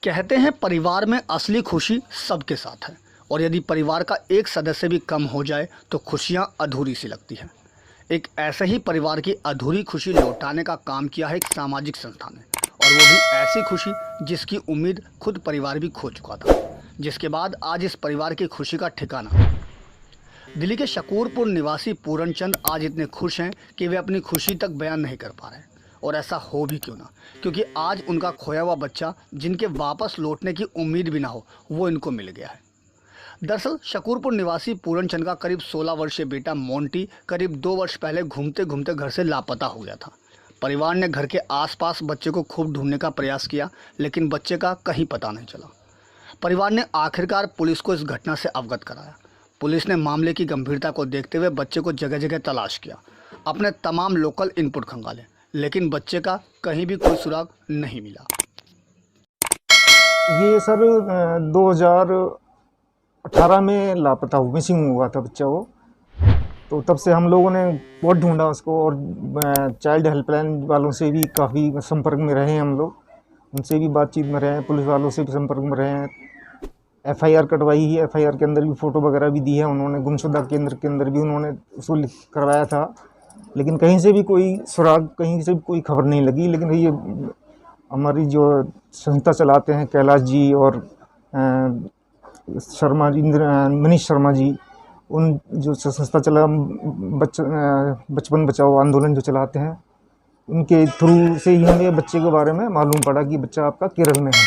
कहते हैं परिवार में असली खुशी सबके साथ है और यदि परिवार का एक सदस्य भी कम हो जाए तो खुशियां अधूरी सी लगती हैं। एक ऐसे ही परिवार की अधूरी खुशी लौटाने का काम किया है एक सामाजिक संस्था ने, और वो भी ऐसी खुशी जिसकी उम्मीद खुद परिवार भी खो चुका था, जिसके बाद आज इस परिवार की खुशी का ठिकाना है। दिल्ली के शकूरपुर निवासी पूरन चंद आज इतने खुश हैं कि वे अपनी खुशी तक बयान नहीं कर पा रहे हैं, और ऐसा हो भी क्यों ना, क्योंकि आज उनका खोया हुआ बच्चा जिनके वापस लौटने की उम्मीद भी ना हो वो इनको मिल गया है। दरअसल शकूरपुर निवासी पूरन चंद का करीब 16 वर्षीय बेटा मोंटी करीब 2 वर्ष पहले घूमते घूमते घर से लापता हो गया था। परिवार ने घर के आसपास बच्चे को खूब ढूंढने का प्रयास किया, लेकिन बच्चे का कहीं पता नहीं चला। परिवार ने आखिरकार पुलिस को इस घटना से अवगत कराया। पुलिस ने मामले की गंभीरता को देखते हुए बच्चे को जगह जगह तलाश किया, अपने तमाम लोकल इनपुट खंगाले, लेकिन बच्चे का कहीं भी कोई सुराग नहीं मिला। ये सर 2018 में लापता हुआ, मिसिंग हुआ था बच्चा वो। तो तब से हम लोगों ने बहुत ढूंढा उसको, और चाइल्ड हेल्पलाइन वालों से भी काफ़ी संपर्क में रहे हैं हम लोग, उनसे भी बातचीत में रहे हैं, पुलिस वालों से भी संपर्क में रहे हैं। FIR कटवाई है, FIR के अंदर भी फ़ोटो वगैरह भी दी है उन्होंने, गुमशुदा केंद्र के अंदर भी उन्होंने उसको करवाया था, लेकिन कहीं से भी कोई सुराग, कहीं से भी कोई खबर नहीं लगी। लेकिन ये हमारी जो संस्था चलाते हैं कैलाश जी और शर्मा जी, मनीष शर्मा जी, उन जो संस्था चला बचपन बचाओ आंदोलन जो चलाते हैं, उनके थ्रू से ही हमें बच्चे के बारे में मालूम पड़ा कि बच्चा आपका केरल में है।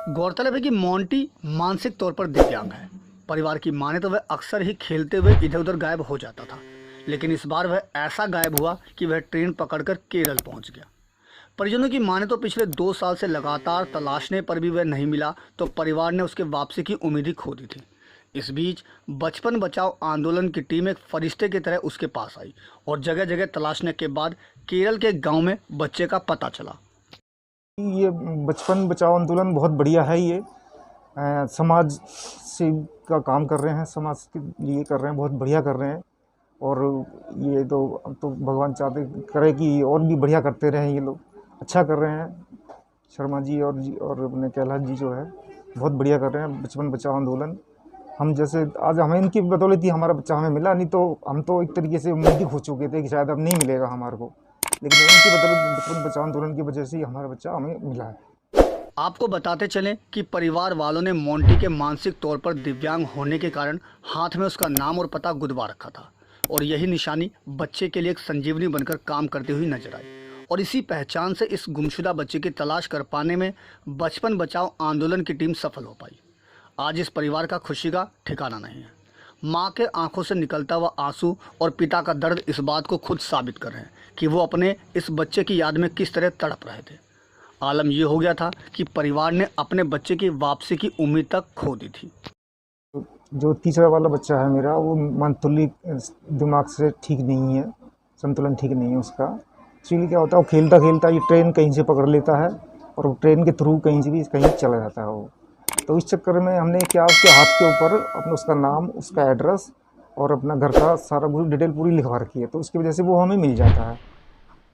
गौरतलब है कि मोंटी मानसिक तौर पर दिव्यांग है। परिवार की माने तो वह अक्सर ही खेलते हुए इधर उधर गायब हो जाता था, लेकिन इस बार वह ऐसा गायब हुआ कि वह ट्रेन पकड़कर केरल पहुंच गया। परिजनों की माने तो पिछले 2 साल से लगातार तलाशने पर भी वह नहीं मिला, तो परिवार ने उसके वापसी की उम्मीद ही खो दी थी। इस बीच बचपन बचाओ आंदोलन की टीम एक फरिश्ते की तरह उसके पास आई और जगह जगह तलाशने के बाद केरल के गाँव में बच्चे का पता चला। ये बचपन बचाओ आंदोलन बहुत बढ़िया है। ये समाज से का काम कर रहे हैं, समाज के लिए कर रहे हैं, बहुत बढ़िया कर रहे हैं। और ये तो भगवान चाहते करे कि और भी बढ़िया करते रहें, ये लोग अच्छा कर रहे हैं। शर्मा जी और अपने कैलाश जी जो है बहुत बढ़िया कर रहे हैं बचपन बचाओ आंदोलन। हम जैसे आज हमें इनकी बदौलत ही हमारा बच्चा हमें मिला, नहीं तो हम तो एक तरीके से उम्मीद ही खो चुके थे कि शायद अब नहीं मिलेगा हमारे को, लेकिन इनकी बदौलत बचपन बचाओ आंदोलन की वजह से ही हमारा बच्चा हमें मिला है। आपको बताते चलें कि परिवार वालों ने मोंटी के मानसिक तौर पर दिव्यांग होने के कारण हाथ में उसका नाम और पता गुदवा रखा था, और यही निशानी बच्चे के लिए एक संजीवनी बनकर काम करती हुई नजर आई। और इसी पहचान से इस गुमशुदा बच्चे की तलाश कर पाने में बचपन बचाओ आंदोलन की टीम सफल हो पाई। आज इस परिवार का खुशी का ठिकाना नहीं है। माँ के आंखों से निकलता हुआ आंसू और पिता का दर्द इस बात को खुद साबित कर रहे हैं कि वो अपने इस बच्चे की याद में किस तरह तड़प रहे थे। आलम ये हो गया था कि परिवार ने अपने बच्चे की वापसी की उम्मीद तक खो दी थी। जो तीसरा वाला बच्चा है मेरा, वो मंथली दिमाग से ठीक नहीं है, संतुलन ठीक नहीं है उसका। एक्चुअली क्या होता है, वो खेलता खेलता ये ट्रेन कहीं से पकड़ लेता है और वो ट्रेन के थ्रू कहीं से भी कहीं चला जाता है वो। तो इस चक्कर में हमने क्या, उसके हाथ के ऊपर अपना उसका नाम, उसका एड्रेस और अपना घर का सारा कुछ डिटेल पूरी लिखवा रखी है, तो उसकी वजह से वो हमें मिल जाता है।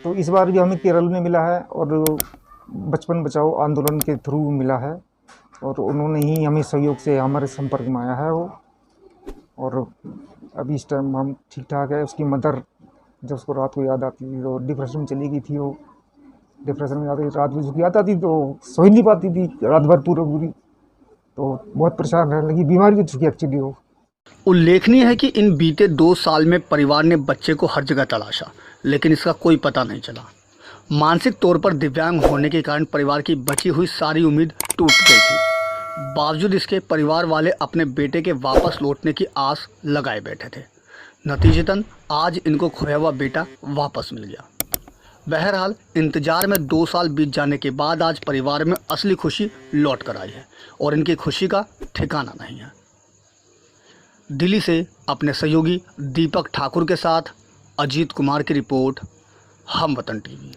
तो इस बार भी हमें केरल में मिला है और बचपन बचाओ आंदोलन के थ्रू मिला है, और उन्होंने ही हमें सहयोग से हमारे संपर्क में आया है वो। और अभी इस टाइम हम ठीक ठाक है। उसकी मदर जब उसको रात को याद आती थी तो डिप्रेशन में चली गई थी वो, डिप्रेशन में जाती थी, रात में उसको याद आती तो सो ही नहीं पाती थी रात भर पूरी, तो बहुत परेशान रहने लगी, बीमारी हो चुकी एक्चुअली वो। उल्लेखनीय है कि इन बीते 2 साल में परिवार ने बच्चे को हर जगह तलाशा, लेकिन इसका कोई पता नहीं चला। मानसिक तौर पर दिव्यांग होने के कारण परिवार की बची हुई सारी उम्मीद टूट गई थी। बावजूद इसके परिवार वाले अपने बेटे के वापस लौटने की आस लगाए बैठे थे। नतीजतन आज इनको खोया हुआ बेटा वापस मिल गया। बहरहाल इंतजार में 2 साल बीत जाने के बाद आज परिवार में असली खुशी लौट कर आई है, और इनकी खुशी का ठिकाना नहीं है। दिल्ली से अपने सहयोगी दीपक ठाकुर के साथ अजीत कुमार की रिपोर्ट, हम वतन टीवी।